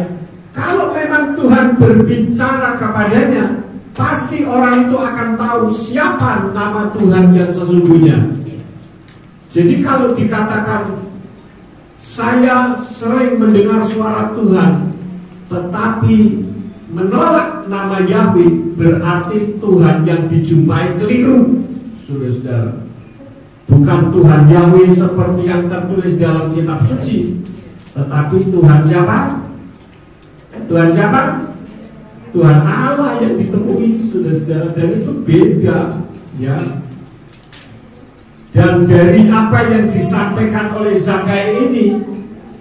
Kalau memang Tuhan berbicara kepadanya, pasti orang itu akan tahu siapa nama Tuhan yang sesungguhnya. Jadi kalau dikatakan saya sering mendengar suara Tuhan tetapi menolak nama Yahweh, berarti Tuhan yang dijumpai keliru, saudara-saudara. Bukan Tuhan Yahweh seperti yang tertulis dalam kitab suci, tetapi Tuhan siapa? Tuhan siapa? Tuhan Allah yang ditemui, saudara-saudara, dan itu beda, ya. Dan dari apa yang disampaikan oleh Zakai ini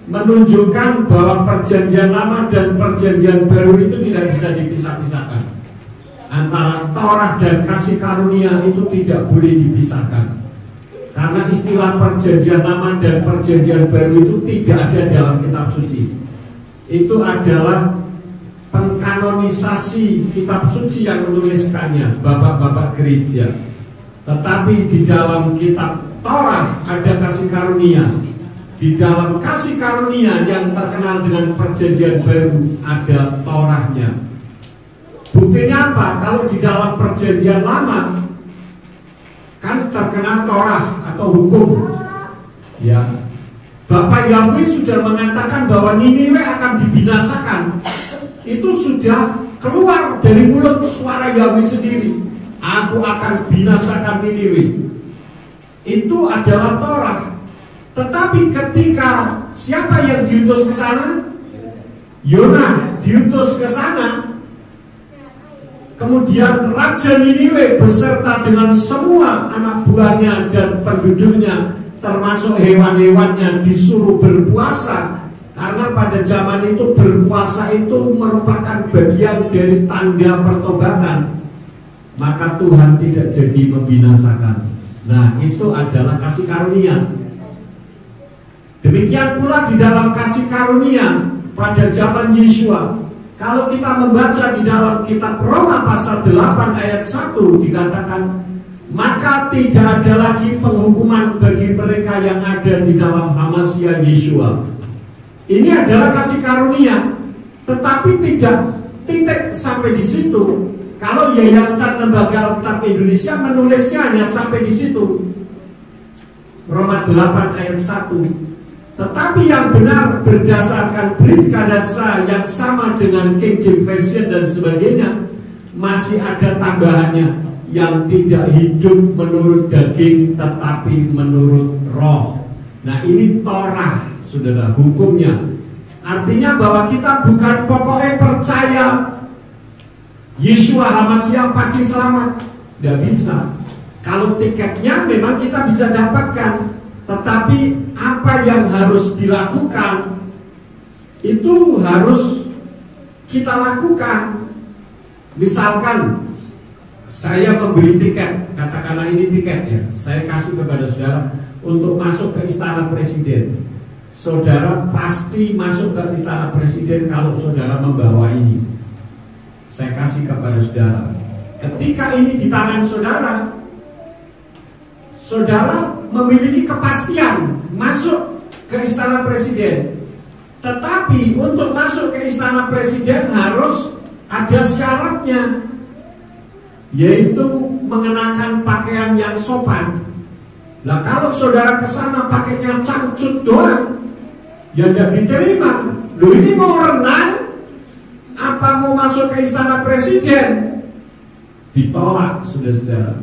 menunjukkan bahwa perjanjian lama dan perjanjian baru itu tidak bisa dipisah-pisahkan. Antara Taurat dan kasih karunia itu tidak boleh dipisahkan. Karena istilah perjanjian lama dan perjanjian baru itu tidak ada dalam kitab suci. Itu adalah pengkanonisasi kitab suci yang menuliskannya, bapak-bapak gereja. Tetapi di dalam kitab Taurat ada kasih karunia. Di dalam kasih karunia yang terkenal dengan perjanjian baru ada Tauratnya. Buktinya apa? Kalau di dalam perjanjian lama kan terkenal Taurat atau hukum, ya. Bapak Yahweh sudah mengatakan bahwa Niniwe akan dibinasakan. Itu sudah keluar dari mulut suara Yahweh sendiri. Aku akan binasakan Niniwe. Itu adalah Taurat. Tetapi ketika siapa yang diutus ke sana? Yona diutus ke sana. Kemudian Raja Niniwe beserta dengan semua anak buahnya dan penduduknya, termasuk hewan-hewannya, disuruh berpuasa. Karena pada zaman itu berpuasa itu merupakan bagian dari tanda pertobatan. Maka Tuhan tidak jadi membinasakan. Nah, itu adalah kasih karunia. Demikian pula di dalam kasih karunia pada zaman Yeshua. Kalau kita membaca di dalam kitab Roma pasal 8 ayat 1 dikatakan, maka tidak ada lagi penghukuman bagi mereka yang ada di dalam Hamasya Yeshua. Ini adalah kasih karunia, tetapi tidak titik sampai di situ. Kalau Yayasan Lembaga Alkitab Indonesia menulisnya hanya sampai di situ, Roma 8 ayat 1. Tetapi yang benar berdasarkan Brit Kadasa yang sama dengan King James Version dan sebagainya, masih ada tambahannya, yang tidak hidup menurut daging tetapi menurut roh. Nah, ini Torah, saudara, hukumnya. Artinya bahwa kita bukan pokoknya percaya Yeshua HaMashiach pasti selamat. Tidak bisa. Kalau tiketnya memang kita bisa dapatkan, tetapi apa yang harus dilakukan itu harus kita lakukan. Misalkan saya membeli tiket, katakanlah ini tiket ya, saya kasih kepada saudara untuk masuk ke Istana Presiden. Saudara pasti masuk ke Istana Presiden kalau saudara membawa ini. Saya kasih kepada saudara. Ketika ini di tangan saudara, saudara memiliki kepastian masuk ke Istana Presiden. Tetapi untuk masuk ke Istana Presiden harus ada syaratnya, yaitu mengenakan pakaian yang sopan. Nah, kalau saudara ke sana pakainya cangcut doang, ya tidak diterima. Loh, ini mau renang apa mau masuk ke Istana Presiden? Ditolak, saudara-saudara.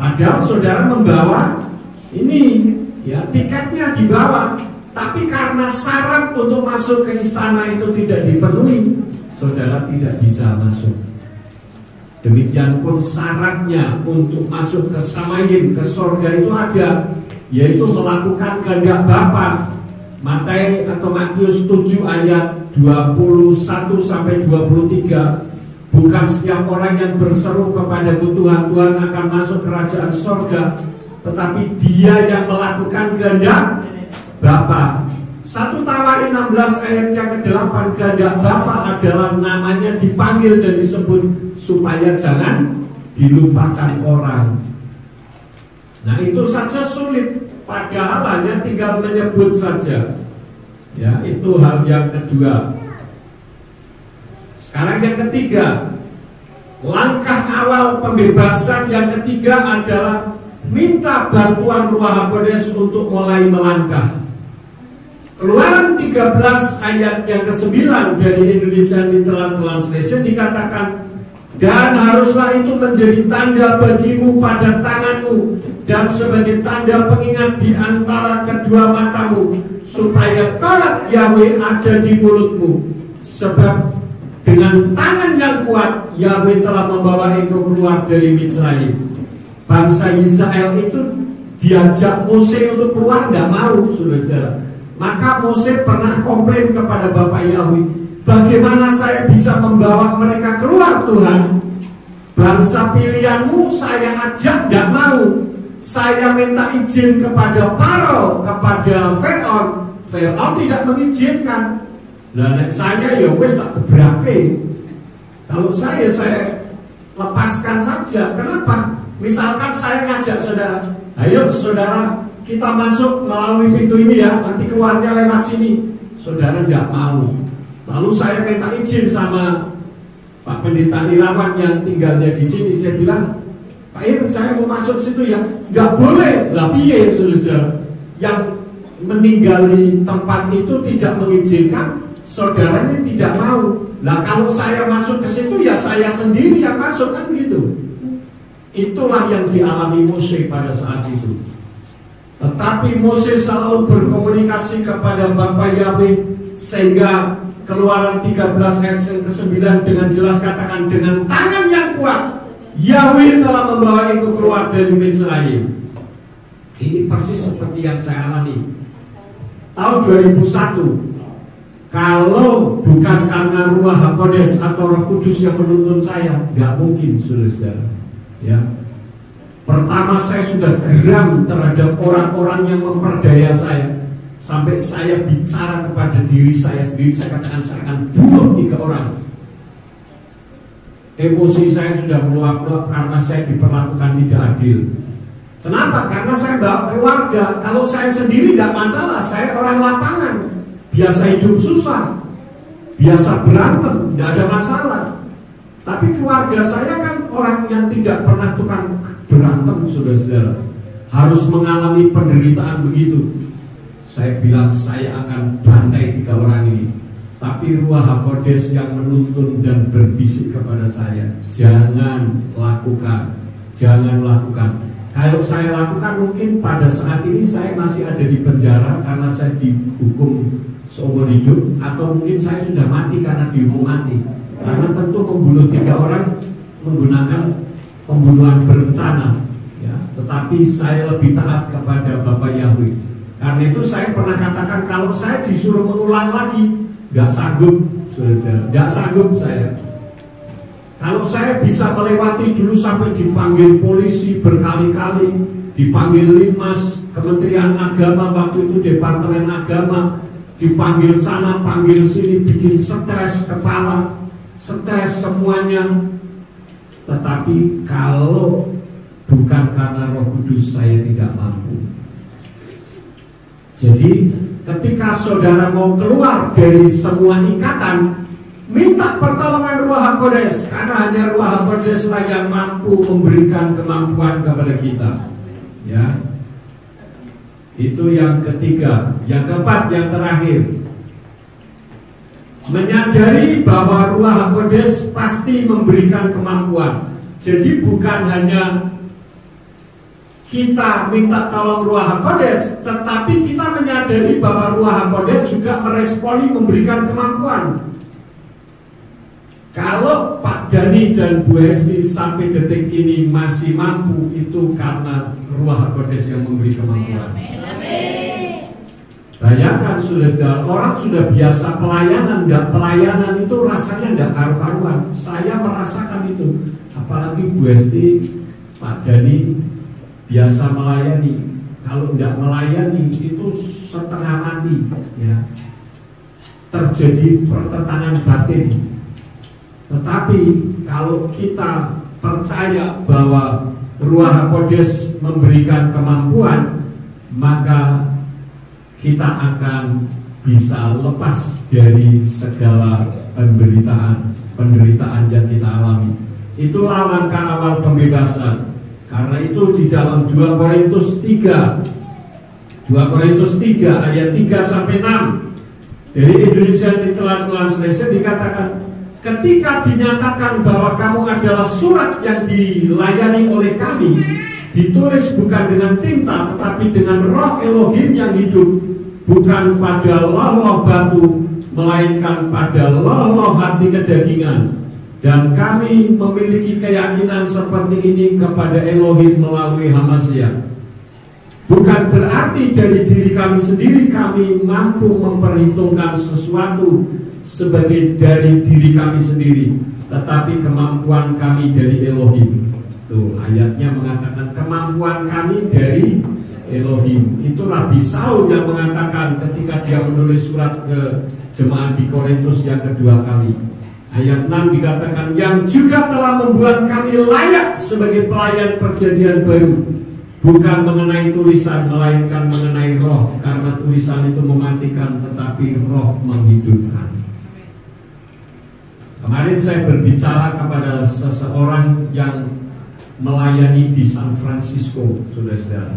Padahal saudara membawa ini, ya, tiketnya dibawa, tapi karena syarat untuk masuk ke istana itu tidak dipenuhi, saudara tidak bisa masuk. Demikian pun syaratnya untuk masuk ke Samayim, ke sorga itu ada, yaitu melakukan kehendak Bapa. Matius atau Matius 7 ayat 21 sampai 23. Bukan setiap orang yang berseru kepadaku Tuhan, Tuhan akan masuk kerajaan sorga, tetapi dia yang melakukan kehendak Bapa. 1 Tawarin 16 ayat yang ke-8, kehendak Bapa adalah namanya dipanggil dan disebut supaya jangan dilupakan orang. Nah itu saja sulit, padahal hanya tinggal menyebut saja. Ya, itu hal yang kedua. Sekarang yang ketiga, langkah awal pembebasan yang ketiga adalah minta bantuan Ruach HaKodes untuk mulai melangkah. Keluaran 13 ayat yang ke-9 dari Indonesian Literal Translation dikatakan, dan haruslah itu menjadi tanda bagimu pada tanganmu dan sebagai tanda pengingat di antara kedua matamu, supaya Taurat Yahweh ada di mulutmu, sebab dengan tangan yang kuat Yahweh telah membawa engkau keluar dari Mitsraim. Bangsa Israel itu diajak Mose untuk keluar, tidak mau, saudara-saudara. Maka Mose pernah komplain kepada Bapak Yahweh, bagaimana saya bisa membawa mereka keluar, Tuhan? Bangsa pilihanmu saya ajak, tidak mau. Saya minta izin kepada Paro, kepada Firaun. Firaun tidak mengizinkan. Nah, saya ya wes tak gebrake. Kalau saya lepaskan saja. Kenapa? Misalkan saya ngajak saudara, ayo saudara, kita masuk melalui pintu ini ya, nanti keluarnya lewat sini. Saudara tidak mau. Lalu saya minta izin sama Pak Pendeta Irawan yang tinggalnya di sini. Saya bilang, Pak Ir, saya mau masuk situ ya. Nggak boleh. Lah piye, saudara? Yang meninggali tempat itu tidak mengizinkan, saudaranya tidak mau. Nah kalau saya masuk ke situ ya saya sendiri yang masuk, kan gitu. Itulah yang dialami Mose pada saat itu. Tetapi Mose selalu berkomunikasi kepada Bapa Yahweh, sehingga Keluaran 13 ayat yang ke-9 dengan jelas katakan, dengan tangan yang kuat Yahweh telah membawa engkau keluar dari Mitsraim. Ini persis seperti yang saya alami tahun 2001. Kalau bukan karena Ruach HaKodes atau Roh Kudus yang menuntun saya, nggak mungkin, saudara. Ya, pertama saya sudah geram terhadap orang-orang yang memperdaya saya, sampai saya bicara kepada diri saya sendiri. Saya katakan saya akan bunuh 3 orang. Emosi saya sudah meluap-luap karena saya diperlakukan tidak adil. Kenapa? Karena saya bawa keluarga. Kalau saya sendiri tidak masalah, saya orang lapangan, biasa hidup susah, biasa berantem, tidak ada masalah. Tapi keluarga saya kan orang yang tidak pernah tukang berantem, saudara-saudara, harus mengalami penderitaan begitu. Saya bilang saya akan bantai 3 orang ini. Tapi Ruach HaKodes yang menuntun dan berbisik kepada saya, jangan lakukan, jangan lakukan. Kalau saya lakukan, mungkin pada saat ini saya masih ada di penjara karena saya dihukum seumur hidup, atau mungkin saya sudah mati karena dihukum mati. Karena tentu membunuh 3 orang menggunakan pembunuhan berencana, ya. Tetapi saya lebih taat kepada Bapak Yahweh. Karena itu saya pernah katakan, kalau saya disuruh mengulang lagi, nggak sanggup, saudara, nggak sanggup saya. Kalau saya bisa melewati dulu sampai dipanggil polisi berkali-kali, dipanggil Linmas, Kementerian Agama waktu itu, Departemen Agama, dipanggil sana, panggil sini, bikin stres kepala, stres semuanya. Tetapi kalau bukan karena Roh Kudus, saya tidak mampu. Jadi ketika saudara mau keluar dari semua ikatan, minta pertolongan Ruach HaKodes, karena hanya Ruach HaKodes lah yang mampu memberikan kemampuan kepada kita. Ya, itu yang ketiga. Yang keempat, yang terakhir, menyadari bahwa Ruach HaKodes pasti memberikan kemampuan. Jadi bukan hanya kita minta tolong Ruach HaKodes, tetapi kita menyadari bahwa Ruach HaKodes juga meresponi, memberikan kemampuan. Kalau Pak Dhani dan Bu Hesti sampai detik ini masih mampu, itu karena Ruach HaKodes yang memberi kemampuan. Bayangkan, sudah orang sudah biasa pelayanan, enggak pelayanan itu rasanya enggak karu-karuan. Saya merasakan itu. Apalagi Bu Hesti, Pak Dhani biasa melayani. Kalau enggak melayani itu setengah mati, ya. Terjadi pertentangan batin. Tetapi kalau kita percaya bahwa Ruach Kodes memberikan kemampuan, maka kita akan bisa lepas dari segala penderitaan yang kita alami. Itulah langkah awal pembebasan. Karena itu di dalam 2 Korintus 3 ayat 3 sampai 6 dari Indonesian Literal Translation dikatakan, ketika dinyatakan bahwa kamu adalah surat yang dilayani oleh kami, ditulis bukan dengan tinta tetapi dengan Roh Elohim yang hidup, bukan pada loh-loh batu, melainkan pada loh-loh hati kedagingan. Dan kami memiliki keyakinan seperti ini kepada Elohim melalui Hamasya. Bukan berarti dari diri kami sendiri kami mampu memperhitungkan sesuatu sebagai dari diri kami sendiri, tetapi kemampuan kami dari Elohim. Tuh, ayatnya mengatakan kemampuan kami dari Elohim. Itu Rabi Saul yang mengatakan ketika dia menulis surat ke jemaat di Korintus yang kedua kali. Ayat 6 dikatakan, yang juga telah membuat kami layak sebagai pelayan perjanjian baru, bukan mengenai tulisan melainkan mengenai roh, karena tulisan itu mematikan tetapi roh menghidupkan. Kemarin saya berbicara kepada seseorang yang melayani di San Francisco, saudara-saudara.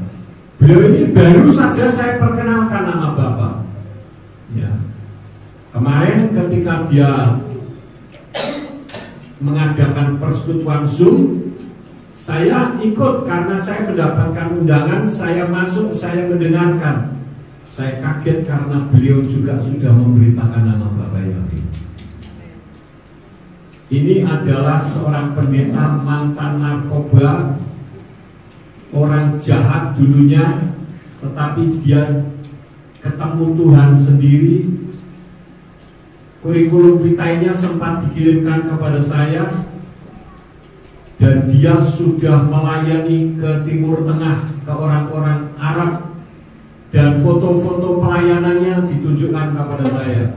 Beliau ini baru saja saya perkenalkan nama Bapak. Ya. Kemarin ketika dia mengadakan persekutuan Zoom, saya ikut karena saya mendapatkan undangan. Saya masuk, saya mendengarkan. Saya kaget karena beliau juga sudah memberitakan nama Bapak Yahweh. Ini adalah seorang pendeta mantan narkoba, orang jahat dulunya, tetapi dia ketemu Tuhan sendiri. Kurikulum vitae-nya sempat dikirimkan kepada saya, dan dia sudah melayani ke Timur Tengah, ke orang-orang Arab, dan foto-foto pelayanannya ditunjukkan kepada saya.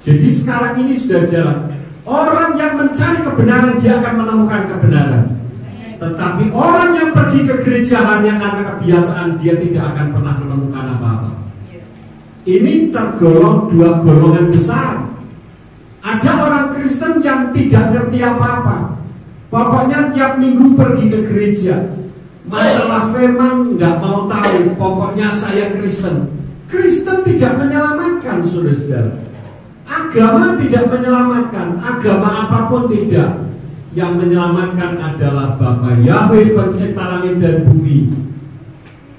Jadi sekarang ini sudah jalan. Orang yang mencari kebenaran dia akan menemukan kebenaran. Tetapi orang yang pergi ke gereja hanya karena kebiasaan, dia tidak akan pernah menemukan apa-apa. Ini tergolong dua golongan besar. Ada orang Kristen yang tidak ngerti apa-apa, pokoknya tiap minggu pergi ke gereja. Masalah firman nggak mau tahu, pokoknya saya Kristen. Kristen tidak menyelamatkan, saudara-saudara. Agama tidak menyelamatkan, agama apapun tidak. Yang menyelamatkan adalah Bapa Yahweh pencipta langit dan bumi,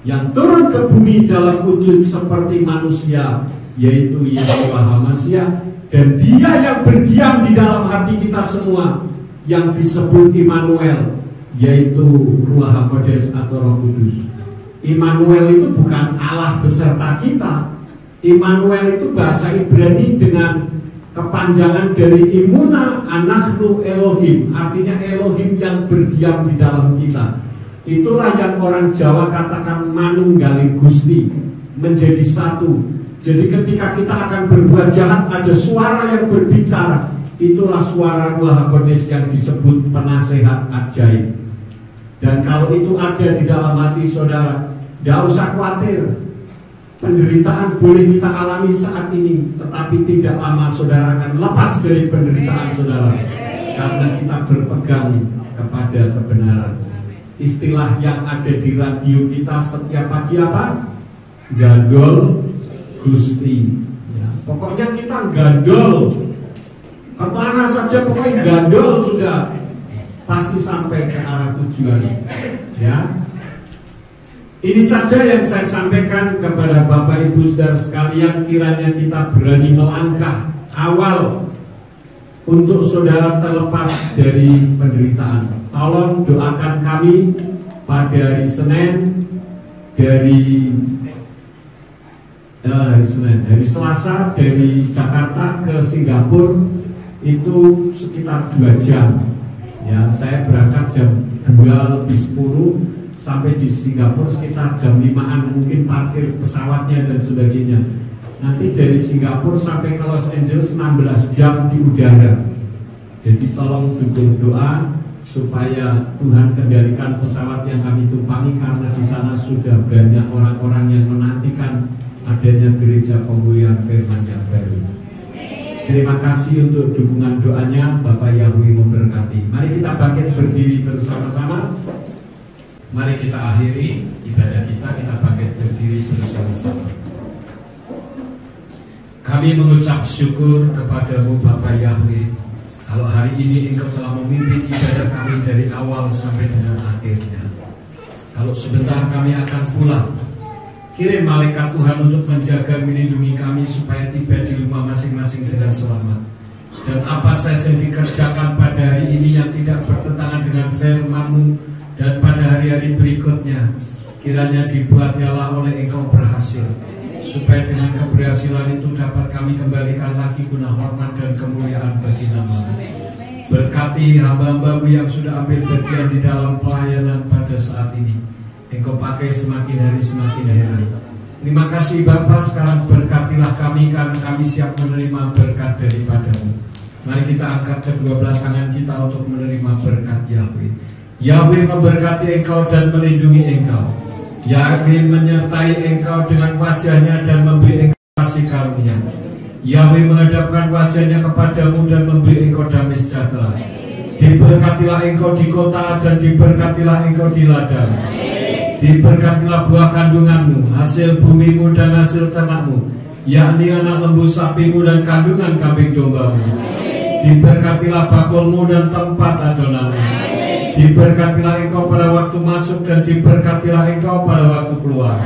yang turun ke bumi dalam wujud seperti manusia, yaitu Yeshua HaMashiach. Dan dia yang berdiam di dalam hati kita semua, yang disebut Immanuel, yaitu Ruach HaKodes atau Roh Kudus. Immanuel itu bukan Allah beserta kita. Immanuel itu bahasa Ibrani dengan kepanjangan dari Imuna Anachnu Elohim, artinya Elohim yang berdiam di dalam kita. Itulah yang orang Jawa katakan manunggaling Gusti, menjadi satu. Jadi ketika kita akan berbuat jahat, ada suara yang berbicara. Itulah suara Ruach HaKodes yang disebut penasehat ajaib. Dan kalau itu ada di dalam hati saudara, tidak usah khawatir. Penderitaan boleh kita alami saat ini, tetapi tidak lama saudara akan lepas dari penderitaan saudara, karena kita berpegang kepada kebenaran. Istilah yang ada di radio kita setiap pagi apa? Gandol Gusti. Ya, pokoknya kita gandol kemana saja, pokoknya gandol sudah pasti sampai ke arah tujuan. Ya, ini saja yang saya sampaikan kepada Bapak Ibu Saudara sekalian. Kiranya kita berani melangkah awal untuk saudara terlepas dari penderitaan. Tolong doakan kami pada hari Senin, hari Selasa dari Jakarta ke Singapura itu sekitar 2 jam. Ya, saya berangkat jam 2:10 sampai di Singapura sekitar jam 5-an, mungkin parkir pesawatnya dan sebagainya. Nanti dari Singapura sampai ke Los Angeles 16 jam di udara. Jadi tolong dukung doa supaya Tuhan kendalikan pesawat yang kami tumpangi, karena di sana sudah banyak orang-orang yang menantikan adanya gereja pemulihan firman yang baru. Terima kasih untuk dukungan doanya. Bapak Yahweh memberkati. Mari kita bangkit berdiri bersama-sama. Mari kita akhiri ibadah kita bangkit berdiri bersama-sama. Kami mengucap syukur kepadamu Bapak Yahweh, kalau hari ini Engkau telah memimpin ibadah kami dari awal sampai dengan akhirnya. Kalau sebentar kami akan pulang, kirim malaikat Tuhan untuk menjaga, melindungi kami supaya tiba di rumah masing-masing dengan selamat. Dan apa saja dikerjakan pada hari ini yang tidak bertentangan dengan firman-Mu dan pada hari-hari berikutnya, kiranya dibuatnyalah oleh Engkau berhasil, supaya dengan keberhasilan itu dapat kami kembalikan lagi guna hormat dan kemuliaan bagi nama-Mu. Berkati hamba-hamba-Mu yang sudah ambil bagian di dalam pelayanan pada saat ini. Engkau pakai semakin hari semakin heran. Terima kasih Bapa, sekarang berkatilah kami karena kami siap menerima berkat daripada-Mu. Mari kita angkat kedua belah tangan kita untuk menerima berkat Yahweh. Yahweh memberkati engkau dan melindungi engkau. Yahweh menyertai engkau dengan wajahnya dan memberi engkau kasih karunia. Yahweh menghadapkan wajahnya kepadamu dan memberi engkau damai sejahtera. Diberkatilah engkau di kota dan diberkatilah engkau di ladang. Diberkatilah buah kandunganmu, hasil bumimu dan hasil ternakmu, yakni anak lembu sapimu dan kandungan kambing dombamu. Diberkatilah bakulmu dan tempat adonanmu. Diberkatilah engkau pada waktu masuk dan diberkatilah engkau pada waktu keluar.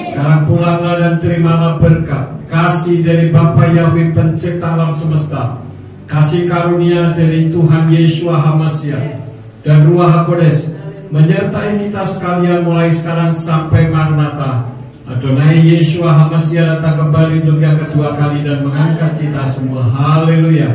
Sekarang pulanglah dan terimalah berkat, kasih dari Bapa Yahweh pencipta alam semesta, kasih karunia dari Tuhan Yeshua HaMashiach dan Ruach HaKodesh menyertai kita sekalian mulai sekarang sampai Maranatha. Adonai Yeshua HaMashiach datang kembali untuk yang kedua kali dan mengangkat kita semua. Haleluya.